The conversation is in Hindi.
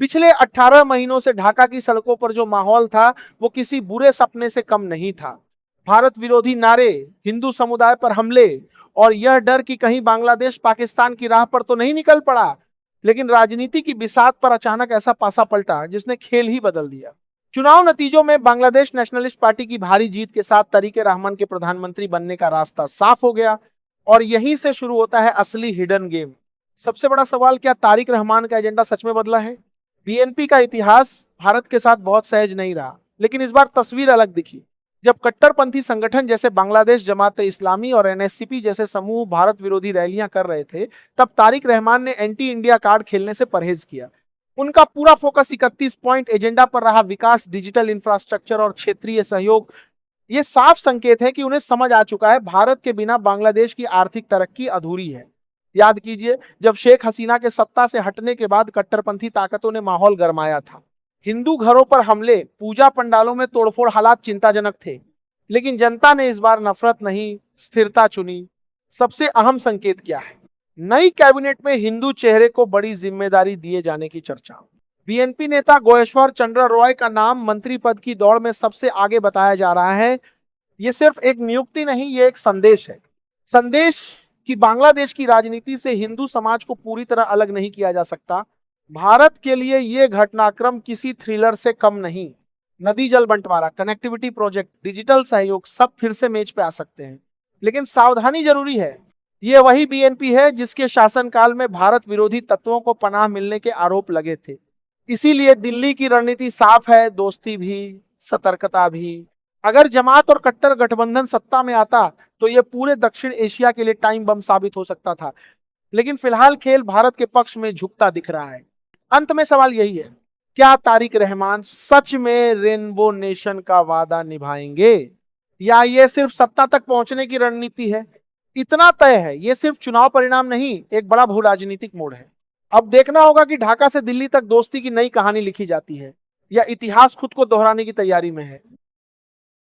पिछले 18 महीनों से ढाका की सड़कों पर जो माहौल था वो किसी बुरे सपने से कम नहीं था। भारत विरोधी नारे, हिंदू समुदाय पर हमले और यह डर कि कहीं बांग्लादेश पाकिस्तान की राह पर तो नहीं निकल पड़ा। लेकिन राजनीति की बिसात पर अचानक ऐसा पासा पलटा जिसने खेल ही बदल दिया। चुनाव नतीजों में बांग्लादेश नेशनलिस्ट पार्टी की भारी जीत के साथ तरीके रहमान के प्रधानमंत्री बनने का रास्ता साफ हो गया और यहीं से शुरू होता है असली हिडन गेम। सबसे बड़ा सवाल, क्या तारिक रहमान का एजेंडा सच में बदला है? बीएनपी का इतिहास भारत के साथ बहुत सहज नहीं रहा, लेकिन इस बार तस्वीर अलग दिखी। जब कट्टरपंथी संगठन जैसे बांग्लादेश जमात इस्लामी और एनएससीपी जैसे समूह भारत विरोधी रैलियां कर रहे थे, तब तारिक रहमान ने एंटी इंडिया कार्ड खेलने से परहेज किया। उनका पूरा फोकस 31 पॉइंट एजेंडा पर रहा। विकास, डिजिटल इंफ्रास्ट्रक्चर और क्षेत्रीय सहयोग। ये साफ संकेत है कि उन्हें समझ आ चुका है भारत के बिना बांग्लादेश की आर्थिक तरक्की अधूरी है। याद कीजिए, जब शेख हसीना के सत्ता से हटने के बाद कट्टरपंथी ताकतों ने माहौल गरमाया था। हिंदू घरों पर हमले, पूजा पंडालों में तोड़फोड़, हालात चिंताजनक थे। लेकिन जनता ने इस बार नफरत नहीं, स्थिरता चुनी। सबसे अहम संकेत क्या है? नई कैबिनेट में हिंदू चेहरे को बड़ी जिम्मेदारी दिए जाने की चर्चा। बीएनपी नेता गोएश्वर चंद्र रॉय का नाम मंत्री पद की दौड़ में सबसे आगे बताया जा रहा है। यह सिर्फ एक नियुक्ति नहीं, ये एक संदेश है। संदेश कि बांग्लादेश की राजनीति से हिंदू समाज को पूरी तरह अलग नहीं किया जा सकता। भारत के लिए यह घटनाक्रम किसी थ्रिलर से कम नहीं। नदी जल बंटवारा, कनेक्टिविटी प्रोजेक्ट, डिजिटल सहयोग, सब फिर से मेज पे आ सकते हैं। लेकिन सावधानी जरूरी है। यह वही बीएनपी है जिसके शासनकाल में भारत विरोधी तत्वों को पनाह मिलने के आरोप लगे थे। इसीलिए दिल्ली की रणनीति साफ है, दोस्ती भी, सतर्कता भी। अगर जमात और कट्टर गठबंधन सत्ता में आता तो यह पूरे दक्षिण एशिया के लिए टाइम बम साबित हो सकता था। लेकिन फिलहाल खेल भारत के पक्ष में झुकता दिख रहा है। अंत में सवाल यही है, क्या तारिक रहमान सच में रेनबो नेशन का वादा निभाएंगे या ये सिर्फ सत्ता तक पहुंचने की रणनीति है? इतना तय है, ये सिर्फ चुनाव परिणाम नहीं, एक बड़ा भू राजनीतिक मोड़ है। अब देखना होगा कि ढाका से दिल्ली तक दोस्ती की नई कहानी लिखी जाती है या इतिहास खुद को दोहराने की तैयारी में है।